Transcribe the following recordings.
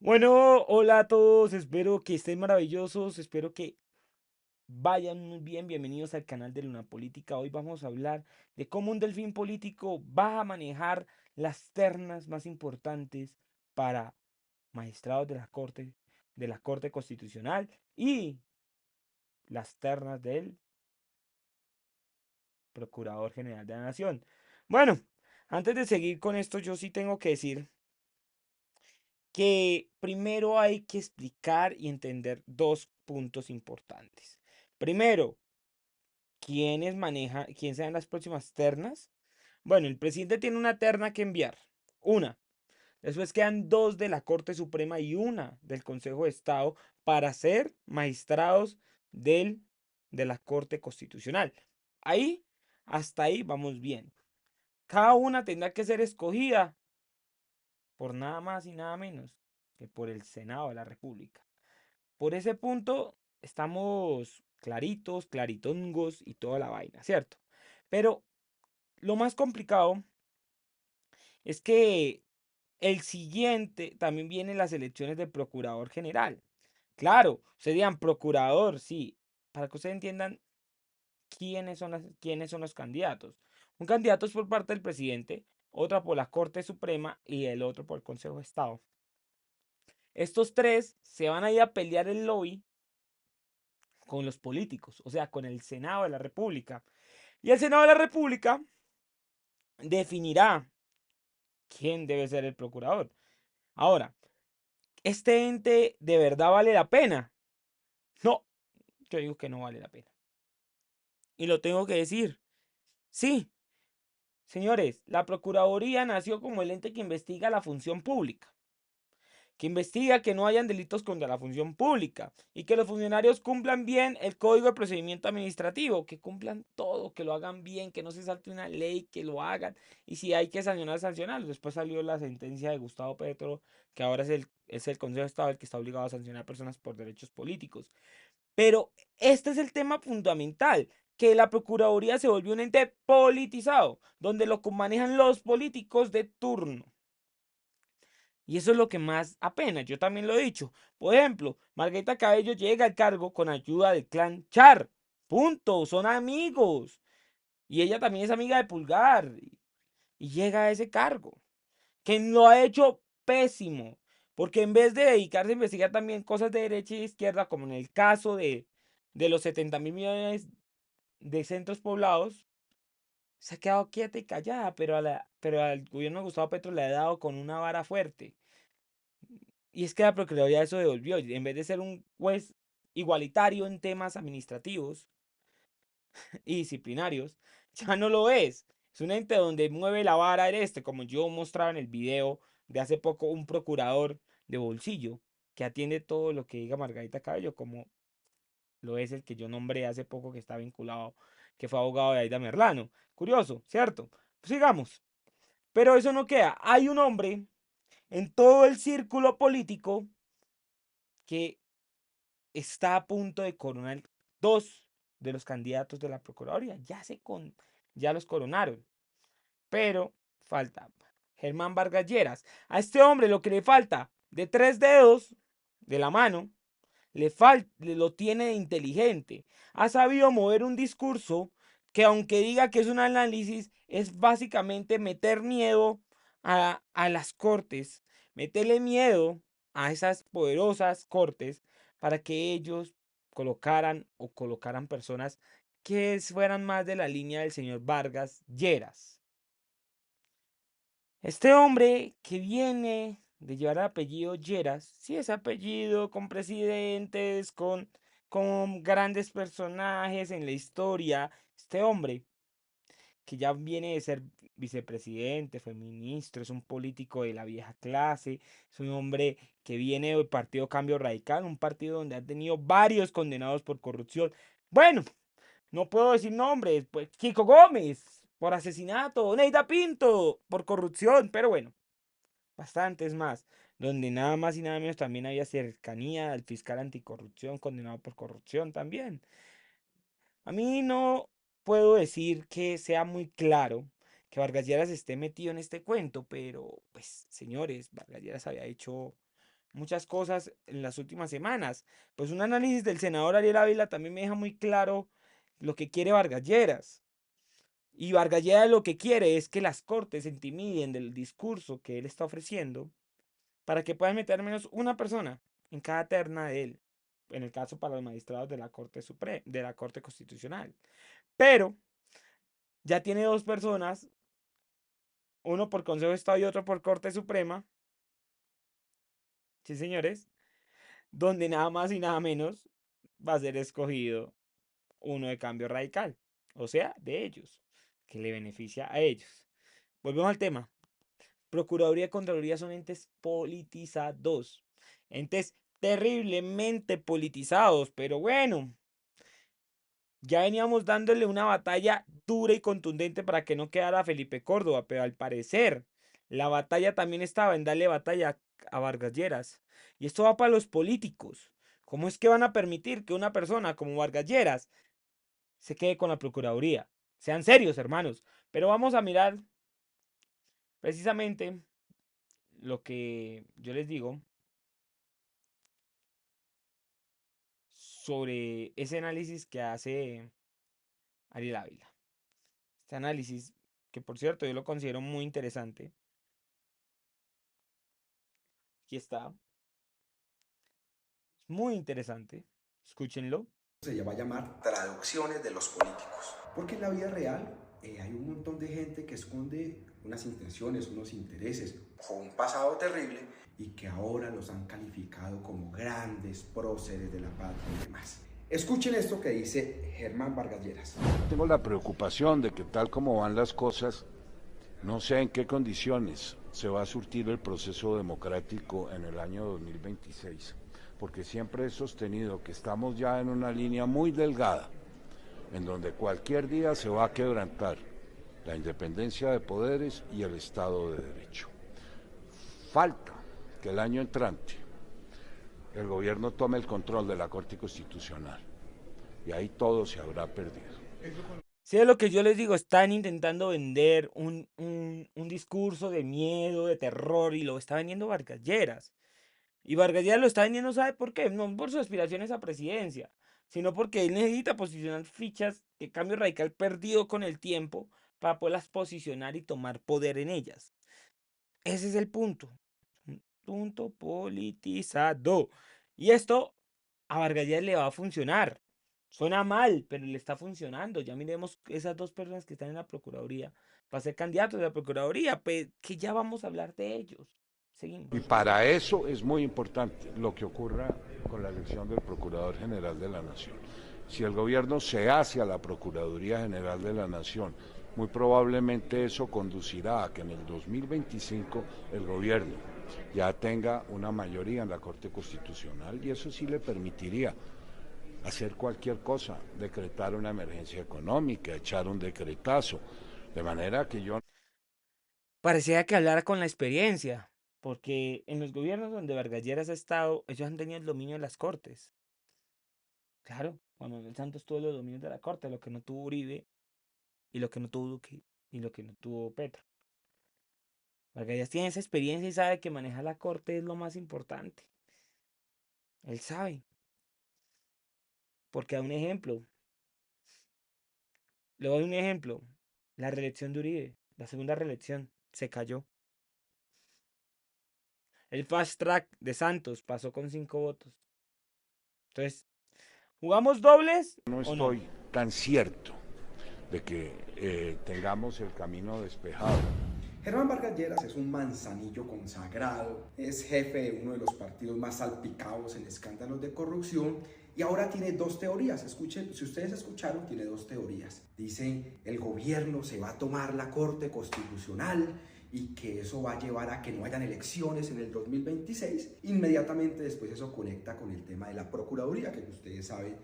Bueno, hola a todos, espero que estén maravillosos, espero que vayan muy bien, bienvenidos al canal de Luna Política. Hoy vamos a hablar de cómo un delfín político va a manejar las ternas más importantes para magistrados de la Corte Constitucional y las ternas del Procurador General de la Nación. Bueno, antes de seguir con esto, yo sí tengo que decir que primero hay que explicar y entender dos puntos importantes. Primero, quién sean las próximas ternas? Bueno, el presidente tiene una terna que enviar. Una. Después quedan dos de la Corte Suprema y una del Consejo de Estado para ser magistrados del, de la Corte Constitucional. Ahí, hasta ahí vamos bien. Cada una tendrá que ser escogida por nada más y nada menos que por el Senado de la República. Por ese punto estamos claritos, claritongos y toda la vaina, ¿cierto? Pero lo más complicado es que el siguiente también vienen las elecciones de procurador general. Claro, serían procurador, sí, para que ustedes entiendan quiénes son los candidatos. Un candidato es por parte del presidente, otra por la Corte Suprema y el otro por el Consejo de Estado. Estos tres se van a ir a pelear el lobby con los políticos, o sea, con el Senado de la República. Y el Senado de la República definirá quién debe ser el procurador. Ahora, ¿este ente de verdad vale la pena? No, yo digo que no vale la pena. Y lo tengo que decir. Sí, señores, la Procuraduría nació como el ente que investiga la función pública, que investiga que no hayan delitos contra la función pública y que los funcionarios cumplan bien el código de procedimiento administrativo, que cumplan todo, que lo hagan bien, que no se salte una ley, que lo hagan y si hay que sancionar, sancionar. Después salió la sentencia de Gustavo Petro, que ahora es el Consejo de Estado el que está obligado a sancionar personas por derechos políticos. Pero este es el tema fundamental, que la Procuraduría se volvió un ente politizado, donde lo manejan los políticos de turno. Y eso es lo que más apena, yo también lo he dicho. Por ejemplo, Margarita Cabello llega al cargo con ayuda del clan Char. Punto, son amigos. Y ella también es amiga de Pulgar. Y llega a ese cargo. Que lo ha hecho pésimo. Porque en vez de dedicarse a investigar también cosas de derecha y izquierda, como en el caso de los 70.000 millones de centros poblados, se ha quedado quieta y callada, pero al gobierno de Gustavo Petro le ha dado con una vara fuerte. Y es que la Procuraduría eso devolvió. En vez de ser un juez igualitario en temas administrativos y disciplinarios, ya no lo es. Es un ente donde mueve la vara como yo mostraba en el video de hace poco, un procurador de bolsillo que atiende todo lo que diga Margarita Cabello, como lo es el que yo nombré hace poco que está vinculado, que fue abogado de Aida Merlano. Curioso, ¿cierto? Pues sigamos. Pero eso no queda. Hay un hombre en todo el círculo político que está a punto de coronar dos de los candidatos de la Procuraduría. Ya los coronaron. Pero falta Germán Vargas Lleras. A este hombre lo que le falta de tres dedos de la mano, lo tiene de inteligente. Ha sabido mover un discurso que aunque diga que es un análisis, es básicamente meter miedo a las cortes, meterle miedo a esas poderosas cortes para que ellos colocaran personas que fueran más de la línea del señor Vargas Lleras. Este hombre que viene de llevar el apellido Lleras, sí es apellido con presidentes, con grandes personajes en la historia. Este hombre que ya viene de ser vicepresidente, fue ministro, es un político de la vieja clase, es un hombre que viene del partido Cambio Radical, un partido donde ha tenido varios condenados por corrupción. Bueno, no puedo decir nombres, pues Kiko Gómez por asesinato, Neida Pinto por corrupción, pero bueno, bastantes más, donde nada más y nada menos también había cercanía al fiscal anticorrupción condenado por corrupción también. A mí no puedo decir que sea muy claro que Vargas Lleras esté metido en este cuento, pero pues señores, Vargas Lleras había hecho muchas cosas en las últimas semanas. Pues un análisis del senador Ariel Ávila también me deja muy claro lo que quiere Vargas Lleras. Y Vargas Lleras lo que quiere es que las cortes se intimiden del discurso que él está ofreciendo para que puedan meter menos una persona en cada terna de él. En el caso para los magistrados de la Corte Suprema, de la Corte Constitucional. Pero ya tiene dos personas, uno por Consejo de Estado y otro por Corte Suprema. Sí, señores, donde nada más y nada menos va a ser escogido uno de Cambio Radical, o sea, de ellos, que le beneficia a ellos. Volvemos al tema. Procuraduría y Contraloría son entes politizados, entes terriblemente politizados, pero bueno, ya veníamos dándole una batalla dura y contundente para que no quedara Felipe Córdoba, pero al parecer la batalla también estaba en darle batalla a Vargas Lleras. Y esto va para los políticos. ¿Cómo es que van a permitir que una persona como Vargas Lleras se quede con la Procuraduría? Sean serios, hermanos. Pero vamos a mirar precisamente lo que yo les digo sobre ese análisis que hace Ariel Ávila. Este análisis, que por cierto yo lo considero muy interesante. Aquí está. Es muy interesante. Escúchenlo. Se va a llamar traducciones de los políticos. Porque en la vida real hay un montón de gente que esconde unas intenciones, unos intereses o un pasado terrible y que ahora los han calificado como grandes próceres de la patria y demás. Escuchen esto que dice Germán Vargas Lleras. Tengo la preocupación de que tal como van las cosas, no sé en qué condiciones se va a surtir el proceso democrático en el año 2026, porque siempre he sostenido que estamos ya en una línea muy delgada, en donde cualquier día se va a quebrantar la independencia de poderes y el Estado de Derecho. Falta que el año entrante el gobierno tome el control de la Corte Constitucional y ahí todo se habrá perdido. Si es lo que yo les digo, están intentando vender un discurso de miedo, de terror, y lo está vendiendo Vargas Lleras. Y Vargas Lleras lo está vendiendo, ¿sabe por qué? No por sus aspiraciones a presidencia, sino porque él necesita posicionar fichas que Cambio Radical perdió con el tiempo para poderlas posicionar y tomar poder en ellas. Ese es el punto. Un punto politizado. Y esto a Vargas Lleras le va a funcionar. Suena mal, pero le está funcionando. Ya miremos esas dos personas que están en la Procuraduría para ser candidatos de la Procuraduría, que ya vamos a hablar de ellos. Seguimos. Y para eso es muy importante lo que ocurra con la elección del Procurador General de la Nación. Si el gobierno se hace a la Procuraduría General de la Nación, muy probablemente eso conducirá a que en el 2025 el gobierno ya tenga una mayoría en la Corte Constitucional y eso sí le permitiría hacer cualquier cosa, decretar una emergencia económica, echar un decretazo, de manera que yo... Parecía que hablara con la experiencia, porque en los gobiernos donde Vargas Lleras ha estado, ellos han tenido el dominio de las cortes. Claro, Juan Manuel Santos tuvo los dominios de la corte, lo que no tuvo Uribe y lo que no tuvo Duque y lo que no tuvo Petro. Vargas Lleras tiene esa experiencia y sabe que manejar la corte es lo más importante. Él sabe, porque da un ejemplo. Le doy un ejemplo. La reelección de Uribe, la segunda reelección, se cayó. El fast track de Santos pasó con 5 votos. Entonces, ¿jugamos dobles No o no? estoy tan cierto de que tengamos el camino despejado. Germán Vargas Lleras es un manzanillo consagrado, es jefe de uno de los partidos más salpicados en escándalos de corrupción y ahora tiene dos teorías. Escuchen, si ustedes escucharon, tiene dos teorías. Dice, el gobierno se va a tomar la Corte Constitucional y que eso va a llevar a que no hayan elecciones en el 2026. Inmediatamente después eso conecta con el tema de la Procuraduría, que ustedes saben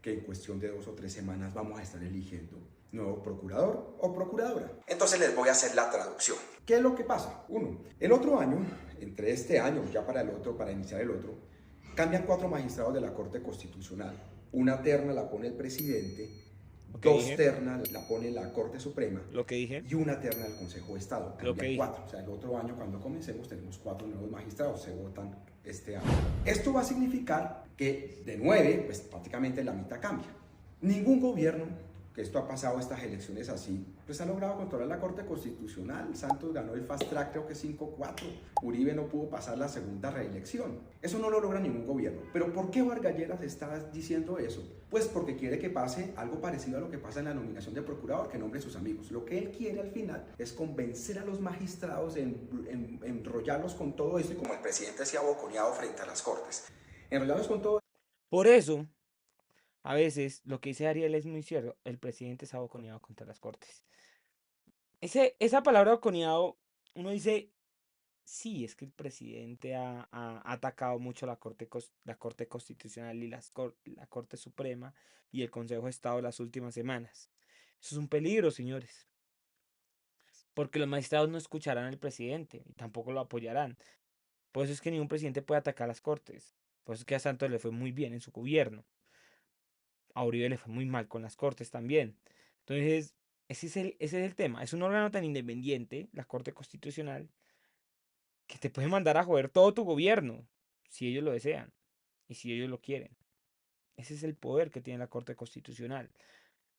que en cuestión de 2 o 3 semanas vamos a estar eligiendo nuevo procurador o procuradora. Entonces les voy a hacer la traducción. ¿Qué es lo que pasa? Uno, el otro año, entre este año, ya para el otro, para iniciar el otro, cambian 4 magistrados de la Corte Constitucional. Una terna la pone el presidente, dos ternas la pone la Corte Suprema Lo que dije. y una terna del Consejo de Estado. Lo que Cambian dije. 4. O sea, el otro año cuando comencemos tenemos 4 nuevos magistrados. Se votan este año. Esto va a significar que de 9, pues prácticamente la mitad cambia. Ningún gobierno, que esto ha pasado estas elecciones así, pues ha logrado controlar la Corte Constitucional. Santos ganó el fast track, creo que 5-4. Uribe no pudo pasar la segunda reelección. Eso no lo logra ningún gobierno. Pero ¿por qué Vargas Lleras está diciendo eso? Pues porque quiere que pase algo parecido a lo que pasa en la nominación de procurador, que nombre sus amigos. Lo que él quiere al final es convencer a los magistrados, enrollarlos con todo esto, y como el presidente se ha boconeado frente a las Cortes, enrollarlos con todo. Por eso, a veces, lo que dice Ariel es muy cierto. El presidente se ha boconeado contra las cortes. Esa palabra boconeado, uno dice, sí, es que el presidente ha atacado mucho la Corte Constitucional y la Corte Suprema y el Consejo de Estado las últimas semanas. Eso es un peligro, señores, porque los magistrados no escucharán al presidente y tampoco lo apoyarán. Por eso es que ningún presidente puede atacar las Cortes. Por eso es que a Santos le fue muy bien en su gobierno. A Uribe le fue muy mal con las Cortes también. Entonces, ese es el tema. Es un órgano tan independiente, la Corte Constitucional, que te puede mandar a joder todo tu gobierno, si ellos lo desean y si ellos lo quieren. Ese es el poder que tiene la Corte Constitucional.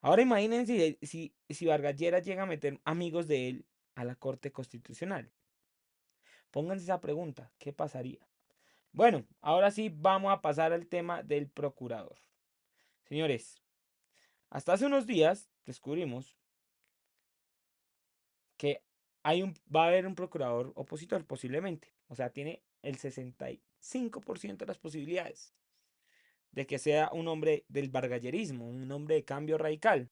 Ahora imagínense si Vargas Lleras llega a meter amigos de él a la Corte Constitucional. Pónganse esa pregunta, ¿qué pasaría? Bueno, ahora sí vamos a pasar al tema del procurador. Señores, hasta hace unos días descubrimos que va a haber un procurador opositor posiblemente. O sea, tiene el 65% de las posibilidades de que sea un hombre del bargallerismo, un hombre de cambio radical.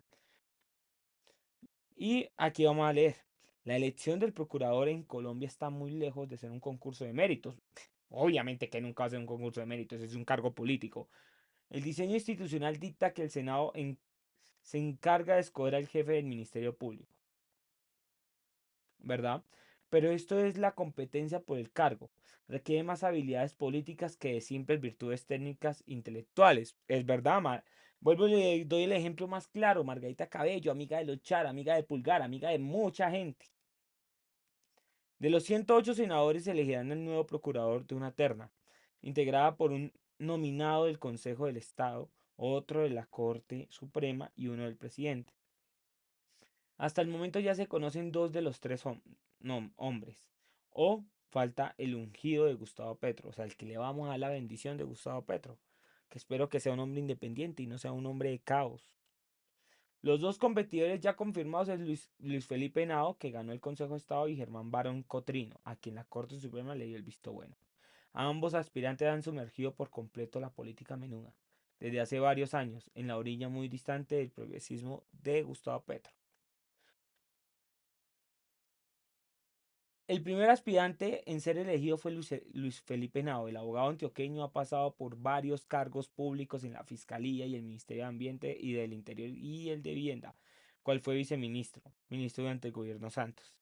Y aquí vamos a leer. La elección del procurador en Colombia está muy lejos de ser un concurso de méritos. Obviamente que nunca va a ser un concurso de méritos, es un cargo político. El diseño institucional dicta que el Senado se encarga de escoger al jefe del Ministerio Público, ¿verdad? Pero esto es la competencia por el cargo. Requiere más habilidades políticas que de simples virtudes técnicas intelectuales. Es verdad, vuelvo y le doy el ejemplo más claro. Margarita Cabello, amiga de Lochar, amiga de Pulgar, amiga de mucha gente. De los 108 senadores se elegirán el nuevo procurador de una terna, integrada por un nominado del Consejo del Estado, otro de la Corte Suprema y uno del presidente. Hasta el momento ya se conocen dos de los tres hombres. O falta el ungido de Gustavo Petro, o sea, el que le vamos a dar la bendición de Gustavo Petro, que espero que sea un hombre independiente y no sea un hombre de caos. Los dos competidores ya confirmados es Luis Felipe Henao, que ganó el Consejo de Estado, y Germán Barón Cotrino, a quien la Corte Suprema le dio el visto bueno. Ambos aspirantes han sumergido por completo la política menuda, desde hace varios años, en la orilla muy distante del progresismo de Gustavo Petro. El primer aspirante en ser elegido fue Luis Felipe Henao. El abogado antioqueño ha pasado por varios cargos públicos en la Fiscalía y el Ministerio de Ambiente y del Interior y el de Vivienda, cual fue ministro durante el gobierno Santos.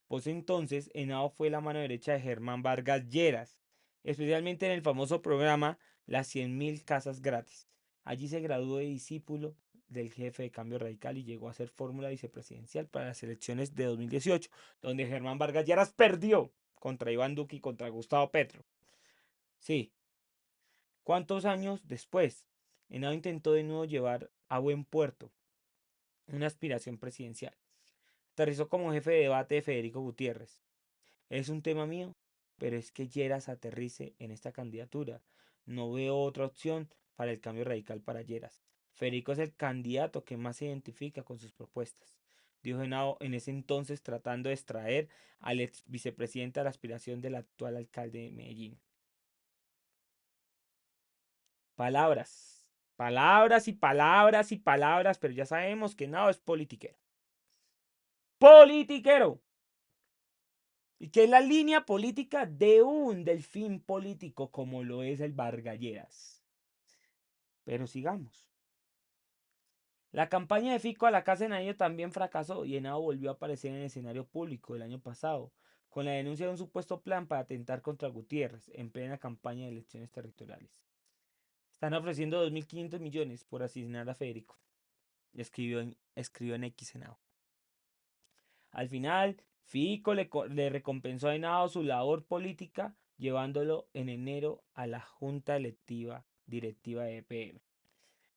Pues entonces, Henao fue la mano derecha de Germán Vargas Lleras, especialmente en el famoso programa Las 100.000 Casas Gratis. Allí se graduó de discípulo del jefe de Cambio Radical y llegó a ser fórmula vicepresidencial para las elecciones de 2018, donde Germán Vargas Lleras perdió contra Iván Duque y contra Gustavo Petro. Sí, ¿cuántos años después? Henao intentó de nuevo llevar a buen puerto una aspiración presidencial. Aterrizó como jefe de debate de Federico Gutiérrez. Es un tema mío, pero es que Lleras aterrice en esta candidatura. No veo otra opción para el cambio radical para Lleras. Federico es el candidato que más se identifica con sus propuestas, dijo Henao en ese entonces, tratando de extraer al ex vicepresidente a la aspiración del actual alcalde de Medellín. Palabras, palabras y palabras y palabras, pero ya sabemos que Henao es politiquero. ¡Politiquero! Y que es la línea política de un delfín político como lo es el Vargas Lleras. Pero sigamos. La campaña de Fico a la Casa de Nariño también fracasó y Henao volvió a aparecer en el escenario público el año pasado, con la denuncia de un supuesto plan para atentar contra Gutiérrez en plena campaña de elecciones territoriales. Están ofreciendo 2.500 millones por asesinar a Federico, escribió en X Henao. Al final, Fico le recompensó a Henao su labor política llevándolo en enero a la Junta Directiva de EPM.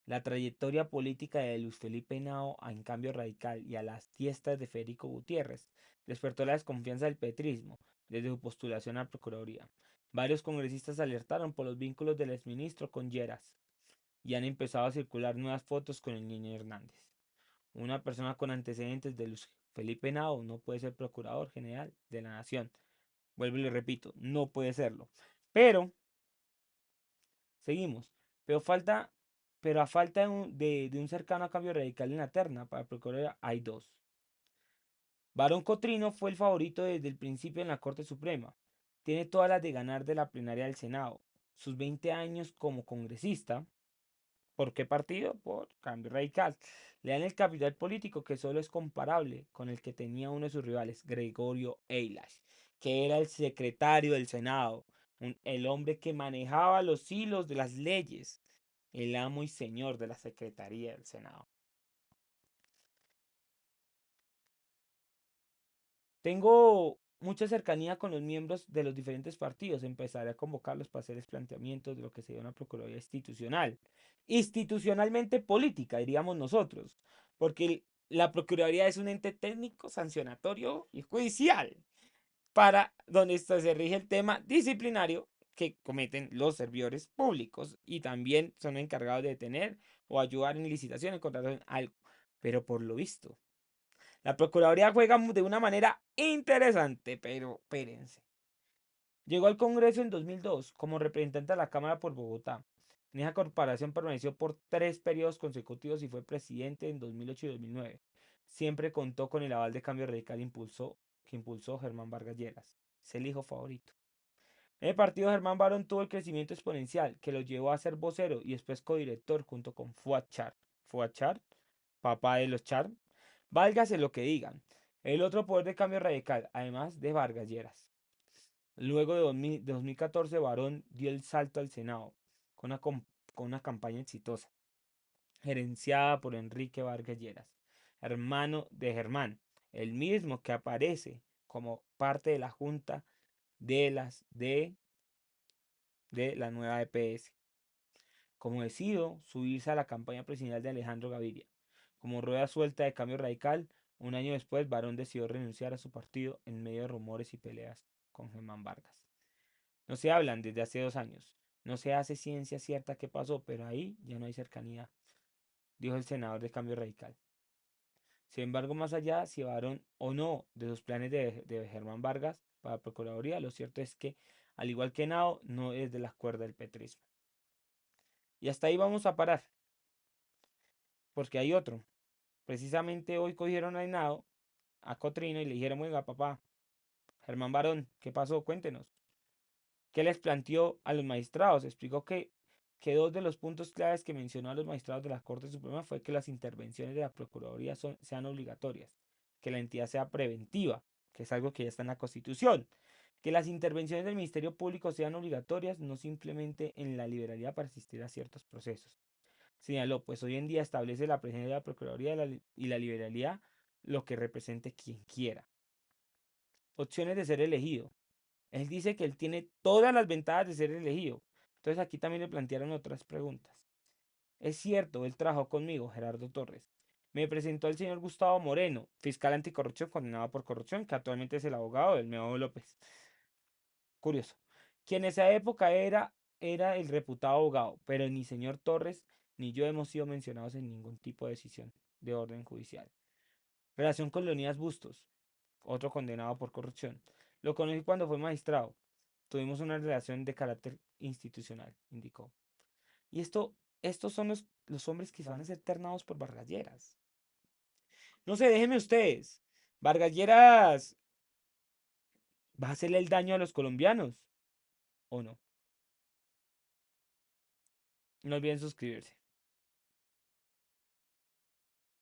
La trayectoria política de Luis Felipe Henao en Cambio Radical y a las fiestas de Federico Gutiérrez despertó la desconfianza del petrismo desde su postulación a la Procuraduría. Varios congresistas alertaron por los vínculos del exministro con Lleras y han empezado a circular nuevas fotos con el Niño Hernández. Una persona con antecedentes de Luis Felipe Henao no puede ser procurador general de la nación. Vuelvo y le repito, no puede serlo. Pero, seguimos. Pero falta, pero a falta de un cercano a Cambio Radical en la terna para procurador hay dos. Barón Cotrino fue el favorito desde el principio en la Corte Suprema. Tiene todas las de ganar de la plenaria del Senado. Sus 20 años como congresista. ¿Por qué partido? Por Cambio Radical. Le dan el capital político que solo es comparable con el que tenía uno de sus rivales, Gregorio Eylas, que era el secretario del Senado, el hombre que manejaba los hilos de las leyes, el amo y señor de la Secretaría del Senado. Tengo mucha cercanía con los miembros de los diferentes partidos. Empezaré a convocarlos para hacerles planteamientos de lo que sería una Procuraduría institucional. Institucionalmente política, diríamos nosotros. Porque la Procuraduría es un ente técnico, sancionatorio y judicial. Para donde se rige el tema disciplinario que cometen los servidores públicos. Y también son encargados de detener o ayudar en licitaciones, contratación, algo. Pero por lo visto la Procuraduría juega de una manera interesante, pero espérense. Llegó al Congreso en 2002 como representante de la Cámara por Bogotá. En esa corporación permaneció por 3 periodos consecutivos y fue presidente en 2008 y 2009. Siempre contó con el aval de Cambio Radical que impulsó Germán Vargas Lleras. Es el hijo favorito. En el partido Germán Barón tuvo el crecimiento exponencial que lo llevó a ser vocero y después codirector junto con Fuad Char. Fuad Char, papá de los Char. Válgase lo que digan. El otro poder de Cambio Radical, además de Vargas Lleras. Luego de 2014, Barón dio el salto al Senado con una campaña exitosa, gerenciada por Enrique Vargas Lleras, hermano de Germán, el mismo que aparece como parte de la junta de la nueva EPS. Como decidió subirse a la campaña presidencial de Alejandro Gaviria. Como rueda suelta de Cambio Radical, un año después, Barón decidió renunciar a su partido en medio de rumores y peleas con Germán Vargas. No se hablan desde hace 2 años. No se hace ciencia cierta qué pasó, pero ahí ya no hay cercanía, dijo el senador de Cambio Radical. Sin embargo, más allá, si Barón o no de los planes de Germán Vargas para la Procuraduría, lo cierto es que, al igual que Nao, no es de la cuerda del petrismo. Y hasta ahí vamos a parar, porque hay otro. Precisamente hoy cogieron a Henao, a Cotrino, y le dijeron, venga, papá, Germán Barón, ¿qué pasó? Cuéntenos. ¿Qué les planteó a los magistrados? Explicó que dos de los puntos claves que mencionó a los magistrados de la Corte Suprema fue que las intervenciones de la Procuraduría sean obligatorias, que la entidad sea preventiva, que es algo que ya está en la Constitución, que las intervenciones del Ministerio Público sean obligatorias, no simplemente en la liberalidad para asistir a ciertos procesos. Señaló, pues hoy en día establece la presencia de la Procuraduría y la liberalidad lo que represente quien quiera. Opciones de ser elegido. Él dice que él tiene todas las ventajas de ser elegido. Entonces aquí también le plantearon otras preguntas. Es cierto, él trabajó conmigo, Gerardo Torres. Me presentó el señor Gustavo Moreno, fiscal anticorrupción condenado por corrupción, que actualmente es el abogado del Meo López. Curioso. Quien en esa época era el reputado abogado, pero ni señor Torres ni yo hemos sido mencionados en ningún tipo de decisión de orden judicial. Relación con Leonidas Bustos, otro condenado por corrupción. Lo conocí cuando fue magistrado. Tuvimos una relación de carácter institucional, indicó. Y estos son los hombres que van a ser ternados por Vargas Lleras. No sé, déjenme ustedes. ¿Vargas Lleras va a hacerle el daño a los colombianos o no? No olviden suscribirse.